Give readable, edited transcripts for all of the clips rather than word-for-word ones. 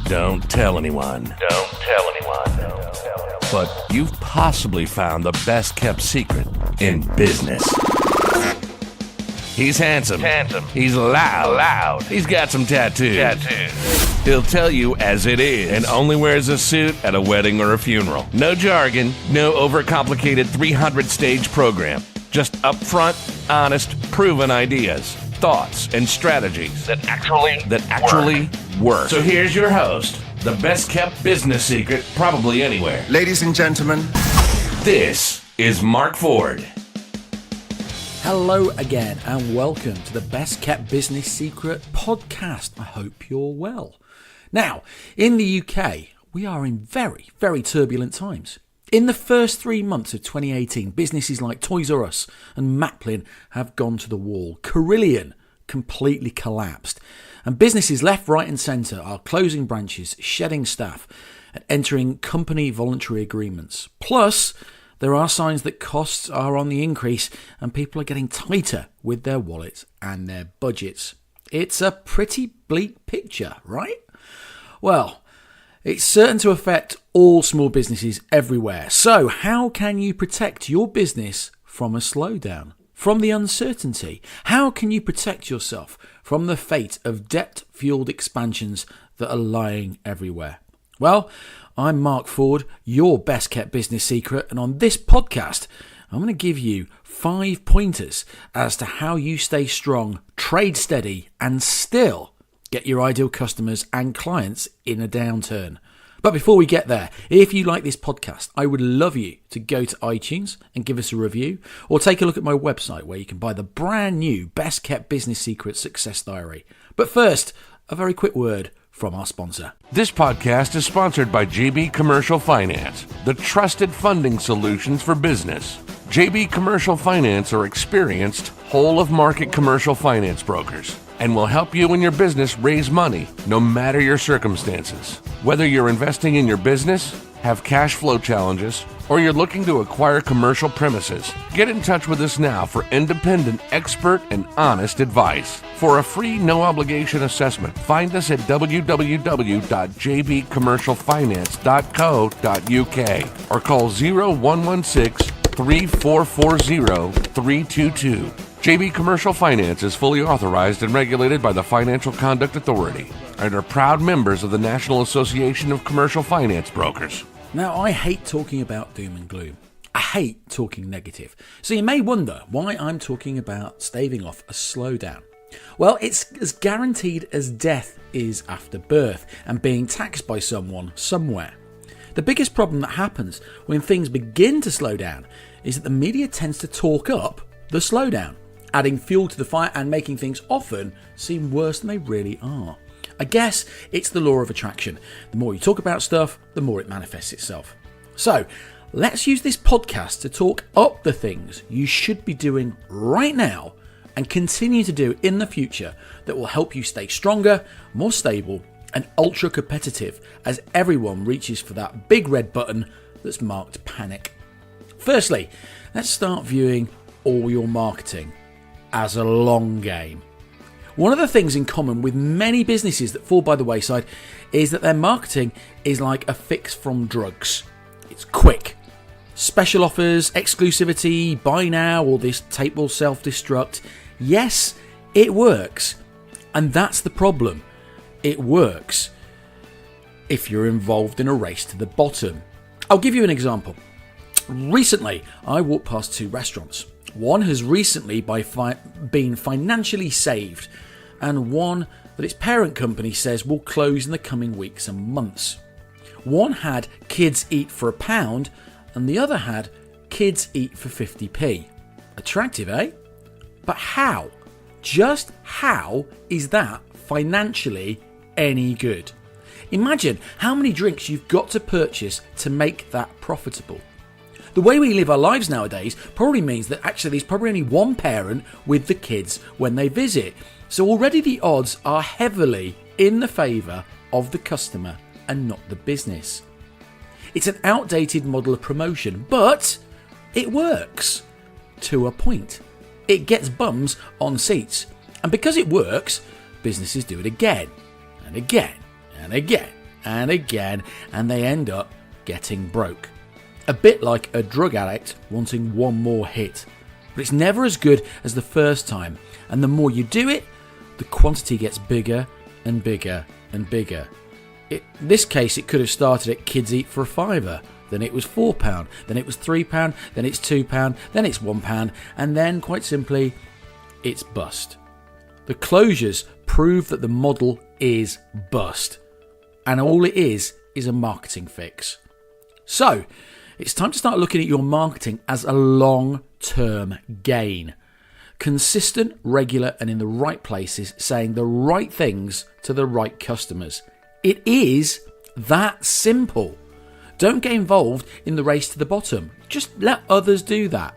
Don't tell anyone. Don't tell anyone. But you've possibly found the best kept secret in business. He's handsome. He's loud. He's got some tattoos. He'll tell you as it is and only wears a suit at a wedding or a funeral. No jargon, no overcomplicated 300-stage program. Just upfront, honest, proven ideas, thoughts, and strategies that actually work. So here's your host, the best kept business secret probably anywhere. Ladies and gentlemen, this is Marc Ford. Hello again and welcome to the Best Kept Business Secret podcast. I hope you're well. Now, in the UK, we are in very, very turbulent times. In the first 3 months of 2018, businesses like Toys R Us and Maplin have gone to the wall. Carillion completely collapsed. And businesses left, right and centre are closing branches, shedding staff and entering company voluntary agreements. Plus, there are signs that costs are on the increase and people are getting tighter with their wallets and their budgets. It's a pretty bleak picture, right? Well, it's certain to affect all small businesses everywhere. So how can you protect your business from a slowdown, from the uncertainty? How can you protect yourself from the fate of debt-fueled expansions that are lying everywhere? Well, I'm Marc Ford, your best kept business secret, and on this podcast, I'm going to give you 5 pointers as to how you stay strong, trade steady, and still get your ideal customers and clients in a downturn. But before we get there, if you like this podcast, I would love you to go to iTunes and give us a review, or take a look at my website where you can buy the brand new Best Kept Business Secret Success Diary. But first, a very quick word from our sponsor. This podcast is sponsored by JB Commercial Finance, the trusted funding solutions for business. JB Commercial Finance are experienced, whole-of-market commercial finance brokers and will help you and your business raise money no matter your circumstances. Whether you're investing in your business, have cash flow challenges, or you're looking to acquire commercial premises, get in touch with us now for independent, expert, and honest advice. For a free, no-obligation assessment, find us at www.jbcommercialfinance.co.uk or call 0116-3440-322. JB Commercial Finance is fully authorized and regulated by the Financial Conduct Authority and are proud members of the National Association of Commercial Finance Brokers. Now, I hate talking about doom and gloom. I hate talking negative. So you may wonder why I'm talking about staving off a slowdown. Well, it's as guaranteed as death is after birth and being taxed by someone somewhere. The biggest problem that happens when things begin to slow down is that the media tends to talk up the slowdown, adding fuel to the fire and making things often seem worse than they really are. I guess it's the law of attraction. The more you talk about stuff, the more it manifests itself. So, let's use this podcast to talk up the things you should be doing right now and continue to do in the future that will help you stay stronger, more stable, and ultra competitive as everyone reaches for that big red button that's marked panic. Firstly, let's start viewing all your marketing as a long game. One of the things in common with many businesses that fall by the wayside is that their marketing is like a fix from drugs. It's quick. Special offers, exclusivity, buy now, or this tape will self-destruct. Yes, it works. And that's the problem. It works if you're involved in a race to the bottom. I'll give you an example. Recently, I walked past 2 restaurants. One has recently been financially saved, and one that its parent company says will close in the coming weeks and months. One had kids eat for £1, and the other had kids eat for 50p. Attractive, eh? But how? Just how is that financially any good? Imagine how many drinks you've got to purchase to make that profitable. The way we live our lives nowadays probably means that actually there's probably only one parent with the kids when they visit. So already the odds are heavily in the favour of the customer and not the business. It's an outdated model of promotion, but it works to a point. It gets bums on seats. And because it works, businesses do it again and again and again and again, and they end up getting broke. A bit like a drug addict wanting one more hit. But it's never as good as the first time, and the more you do it, the quantity gets bigger and bigger and bigger. In this case, it could have started at Kids Eat for a £5, then it was £4, then it was £3, then it's £2, then it's £1, and then, quite simply, it's bust. The closures prove that the model is bust, and all it is a marketing fix. So, it's time to start looking at your marketing as a long-term gain. Consistent, regular, and in the right places, saying the right things to the right customers. It is that simple. Don't get involved in the race to the bottom. Just let others do that.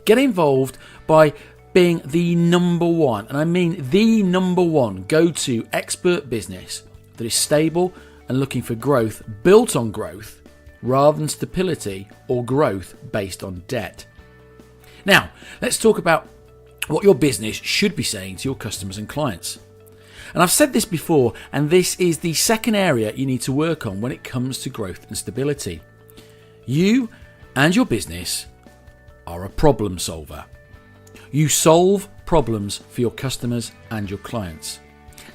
Get involved by being the number one, and I mean the number one go-to expert business that is stable and looking for growth built on growth rather than stability or growth based on debt. Now, let's talk about what your business should be saying to your customers and clients. And I've said this before, and this is the second area you need to work on when it comes to growth and stability. You and your business are a problem solver. You solve problems for your customers and your clients.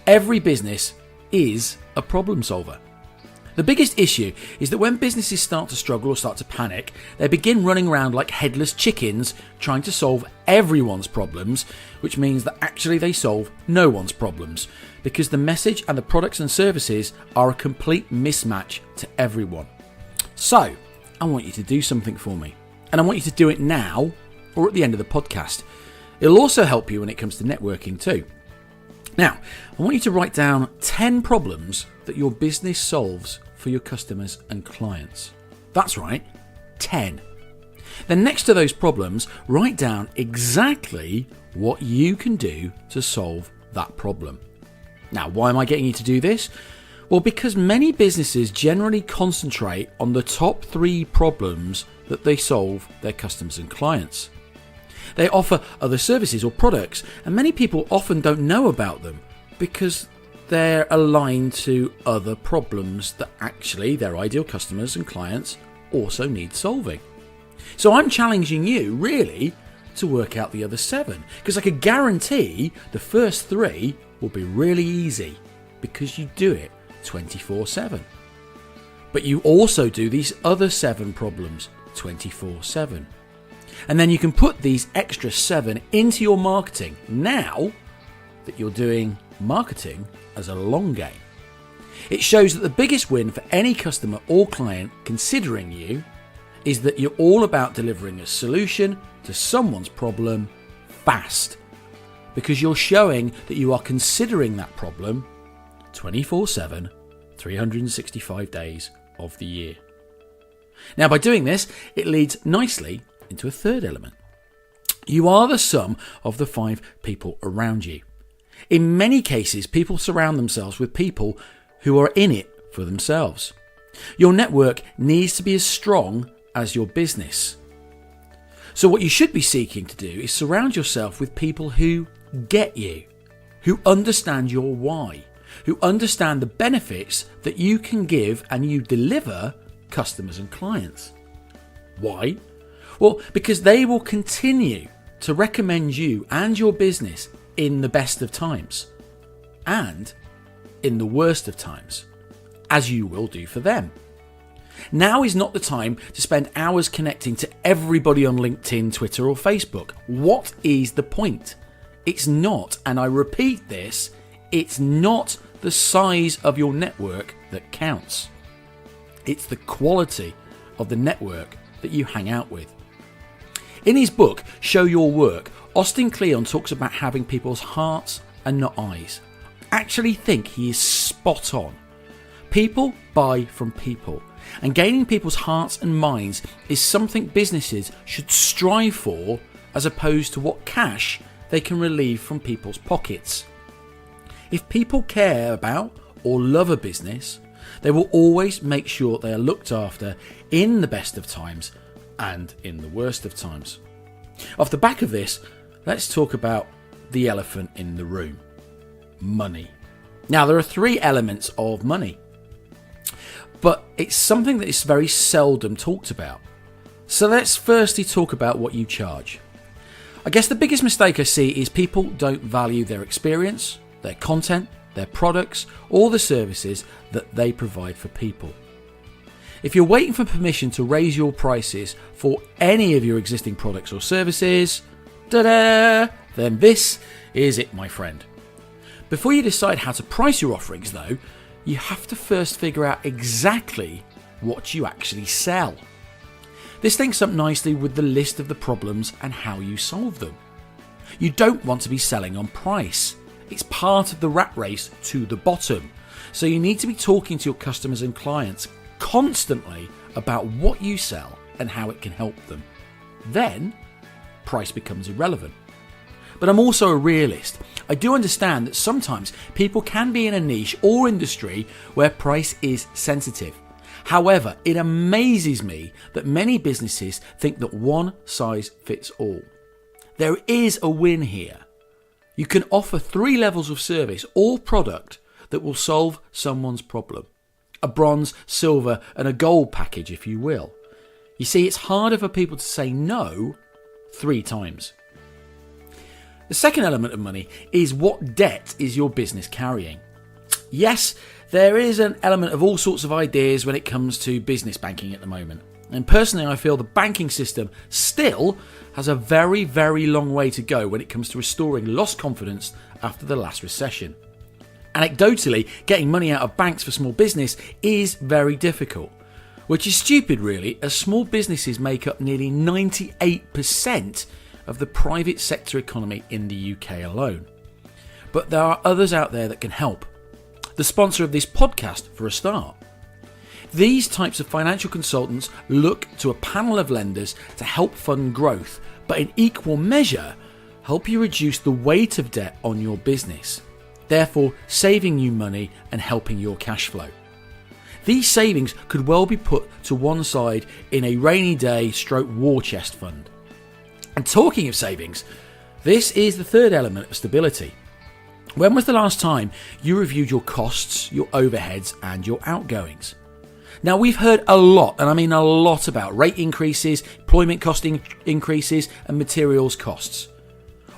Every business is a problem solver. The biggest issue is that when businesses start to struggle or start to panic, they begin running around like headless chickens trying to solve everyone's problems, which means that actually they solve no one's problems because the message and the products and services are a complete mismatch to everyone. So, I want you to do something for me, and I want you to do it now or at the end of the podcast. It'll also help you when it comes to networking too. Now, I want you to write down 10 problems that your business solves for your customers and clients. That's right, 10. Then next to those problems, write down exactly what you can do to solve that problem. Now, why am I getting you to do this? Well, because many businesses generally concentrate on the top 3 problems that they solve their customers and clients. They offer other services or products, and many people often don't know about them because they're aligned to other problems that actually their ideal customers and clients also need solving. So I'm challenging you really to work out the other 7, because I could guarantee the first 3 will be really easy because you do it 24/7. But you also do these other 7 problems 24/7. And then you can put these extra 7 into your marketing now that you're doing marketing as a long game. It shows that the biggest win for any customer or client considering you is that you're all about delivering a solution to someone's problem fast, because you're showing that you are considering that problem 24/7, 365 days of the year. Now, by doing this, it leads nicely into a third element. You are the sum of the 5 people around you. In many cases, people surround themselves with people who are in it for themselves. Your network needs to be as strong as your business. So what you should be seeking to do is surround yourself with people who get you, who understand your why, who understand the benefits that you can give and you deliver customers and clients. Why? Well, because they will continue to recommend you and your business in the best of times and in the worst of times, as you will do for them. Now is not the time to spend hours connecting to everybody on LinkedIn, Twitter, or Facebook. What is the point? It's not, and I repeat this, it's not the size of your network that counts. It's the quality of the network that you hang out with. In his book, Show Your Work, Austin Kleon talks about having people's hearts and not eyes. I actually think he is spot on. People buy from people, and gaining people's hearts and minds is something businesses should strive for, as opposed to what cash they can relieve from people's pockets. If people care about or love a business, they will always make sure they are looked after in the best of times and in the worst of times. Off the back of this, let's talk about the elephant in the room: money. Now, there are 3 elements of money: but it's something that is very seldom talked about. So let's firstly talk about what you charge. I guess the biggest mistake I see is people don't value their experience, their content, their products, or the services that they provide for people. If you're waiting for permission to raise your prices for any of your existing products or services, then this is it, my friend. Before you decide how to price your offerings, though, you have to first figure out exactly what you actually sell. This links up nicely with the list of the problems and how you solve them. You don't want to be selling on price. It's part of the rat race to the bottom. So you need to be talking to your customers and clients constantly about what you sell and how it can help them. Then, price becomes irrelevant. But I'm also a realist. I do understand that sometimes people can be in a niche or industry where price is sensitive. However, it amazes me that many businesses think that one size fits all. There is a win here. You can offer 3 levels of service or product that will solve someone's problem. A bronze, silver and a gold package, if you will. You see, it's harder for people to say no 3 times. The second element of money is what debt is your business carrying. Yes, there is an element of all sorts of ideas when it comes to business banking at the moment. And personally, I feel the banking system still has a very, very long way to go when it comes to restoring lost confidence after the last recession. Anecdotally, getting money out of banks for small business is very difficult, which is stupid really, as small businesses make up nearly 98% of the private sector economy in the UK alone. But there are others out there that can help. The sponsor of this podcast, for a start. These types of financial consultants look to a panel of lenders to help fund growth, but in equal measure, help you reduce the weight of debt on your business, therefore saving you money and helping your cash flow. These savings could well be put to one side in a rainy day / war chest fund. And talking of savings, this is the third element of stability. When was the last time you reviewed your costs, your overheads and your outgoings? Now, we've heard a lot, and I mean a lot, about rate increases, employment cost increases and materials costs.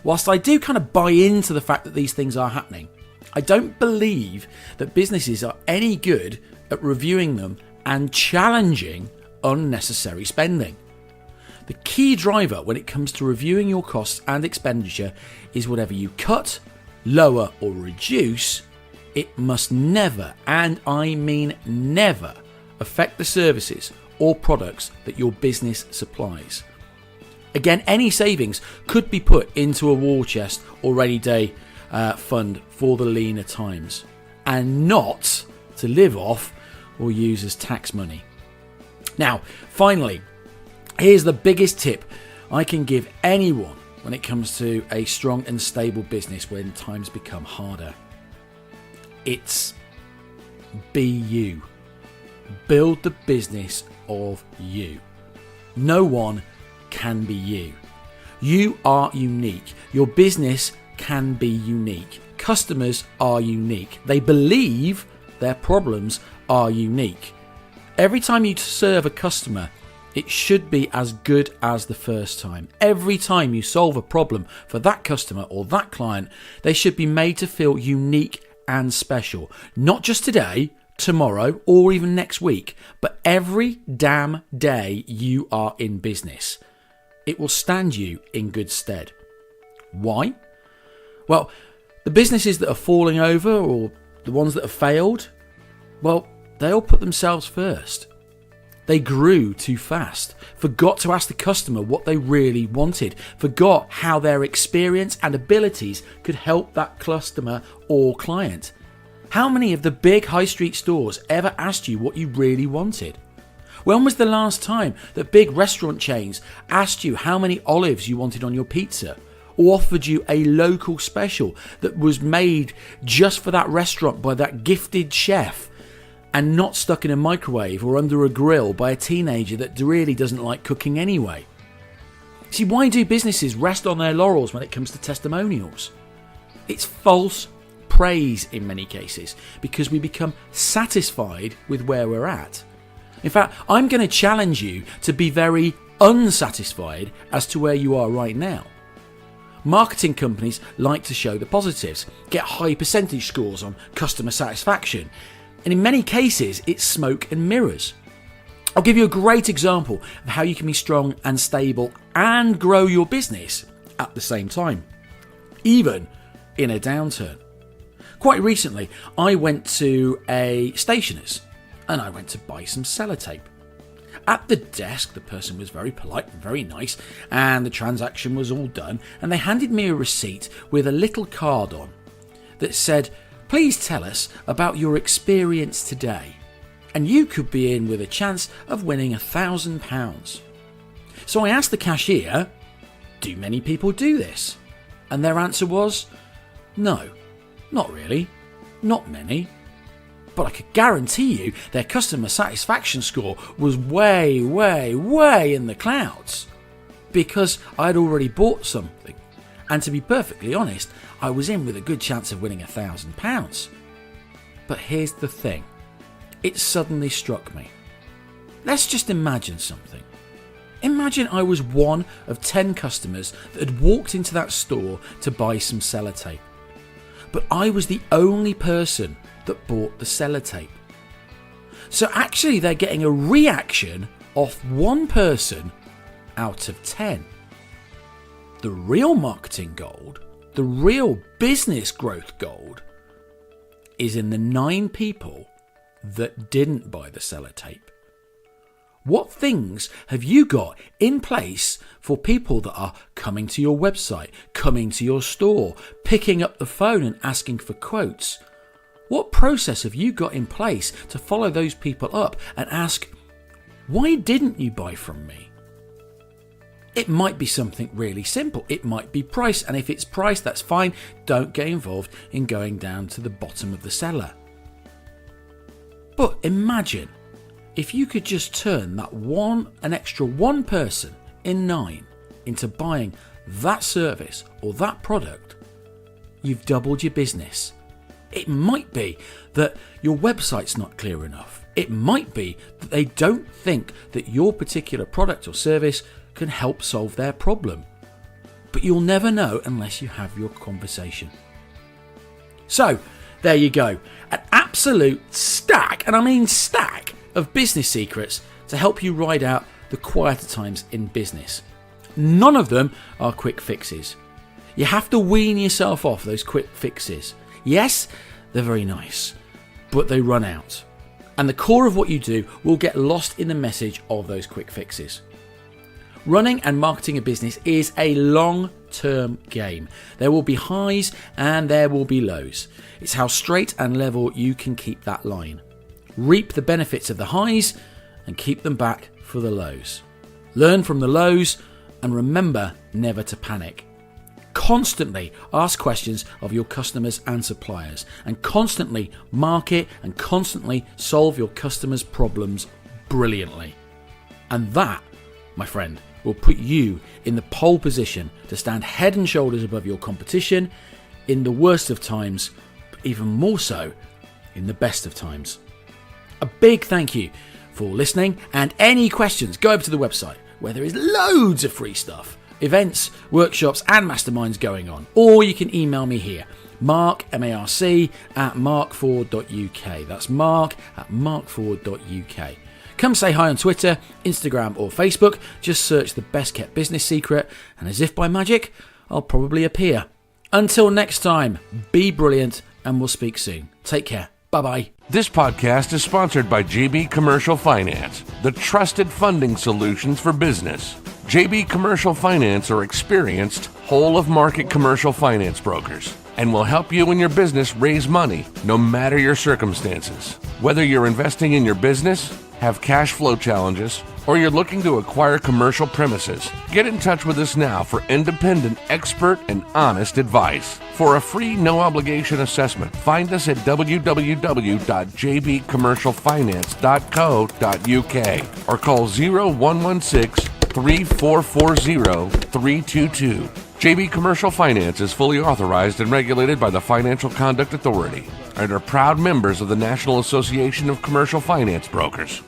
Whilst I do kind of buy into the fact that these things are happening, I don't believe that businesses are any good at reviewing them and challenging unnecessary spending. The key driver when it comes to reviewing your costs and expenditure is whatever you cut, lower or reduce, it must never, and I mean never, affect the services or products that your business supplies. Again, any savings could be put into a war chest or rainy day fund for the leaner times, and not to live off or use as tax money. Now, finally, here's the biggest tip I can give anyone when it comes to a strong and stable business when times become harder. It's be you. Build the business of you. No one can be you. You are unique. Your business can be unique. Customers are unique. They believe their problems are unique. Every time you serve a customer, it should be as good as the first time. Every time you solve a problem for that customer or that client, they should be made to feel unique and special. Not just today, tomorrow, or even next week, but every damn day you are in business. It will stand you in good stead. Why? Well, the businesses that are falling over, or the ones that have failed, well, they all put themselves first. They grew too fast, forgot to ask the customer what they really wanted, forgot how their experience and abilities could help that customer or client. How many of the big high street stores ever asked you what you really wanted? When was the last time that big restaurant chains asked you how many olives you wanted on your pizza, or offered you a local special that was made just for that restaurant by that gifted chef, and not stuck in a microwave or under a grill by a teenager that really doesn't like cooking anyway? See, why do businesses rest on their laurels when it comes to testimonials? It's false praise in many cases because we become satisfied with where we're at. In fact, I'm going to challenge you to be very unsatisfied as to where you are right now. Marketing companies like to show the positives, get high percentage scores on customer satisfaction, and in many cases it's smoke and mirrors. I'll give you a great example of how you can be strong and stable and grow your business at the same time, even in a downturn. Quite recently, I went to a stationer's and I went to buy some sellotape. At the desk, the person was very polite and very nice, and the transaction was all done, and they handed me a receipt with a little card on that said, "Please tell us about your experience today, and you could be in with a chance of winning £1,000. So I asked the cashier, "Do many people do this?" And their answer was, "No, not really, not many." But I could guarantee you their customer satisfaction score was way, way, way in the clouds because I'd already bought something. And to be perfectly honest, I was in with a good chance of winning £1,000. But here's the thing. It suddenly struck me. Let's just imagine something. Imagine I was one of 10 customers that had walked into that store to buy some sellotape. But I was the only person that bought the sellotape. So actually they're getting a reaction off one person out of 10. The real marketing gold, the real business growth gold, is in the 9 people that didn't buy the sellotape. What things have you got in place for people that are coming to your website, coming to your store, picking up the phone and asking for quotes? What process have you got in place to follow those people up and ask, "Why didn't you buy from me?" It might be something really simple. It might be price, and if it's price, that's fine. Don't get involved in going down to the bottom of the cellar. But imagine if you could just turn an extra one person in 9 into buying that service or that product. You've doubled your business. It might be that your website's not clear enough. It might be that they don't think that your particular product or service can help solve their problem. But you'll never know unless you have your conversation. So, there you go. An absolute stack, and I mean stack, of business secrets to help you ride out the quieter times in business. None of them are quick fixes. You have to wean yourself off those quick fixes. Yes, they're very nice, but they run out. And the core of what you do will get lost in the message of those quick fixes. Running and marketing a business is a long-term game. There will be highs and there will be lows. It's how straight and level you can keep that line. Reap the benefits of the highs and keep them back for the lows. Learn from the lows and remember never to panic. Constantly ask questions of your customers and suppliers, and constantly market and constantly solve your customers' problems brilliantly. And that, my friend, will put you in the pole position to stand head and shoulders above your competition in the worst of times, but even more so in the best of times. A big thank you for listening, and any questions, go over to the website where there is loads of free stuff. Events, workshops and masterminds going on. Or you can email me here, Marc, M-A-R-C, at marcford.uk. That's Marc at marcford.uk. Come say hi on Twitter, Instagram or Facebook. Just search the best kept business secret, and as if by magic, I'll probably appear. Until next time, be brilliant and we'll speak soon. Take care. Bye-bye. This podcast is sponsored by JB Commercial Finance, the trusted funding solutions for business. JB Commercial Finance are experienced, whole-of-market commercial finance brokers and will help you and your business raise money no matter your circumstances. Whether you're investing in your business, have cash flow challenges, or you're looking to acquire commercial premises, get in touch with us now for independent, expert, and honest advice. For a free, no-obligation assessment, find us at www.jbcommercialfinance.co.uk or call 0116 3440 322. JB Commercial Finance is fully authorized and regulated by the Financial Conduct Authority and are proud members of the National Association of Commercial Finance Brokers.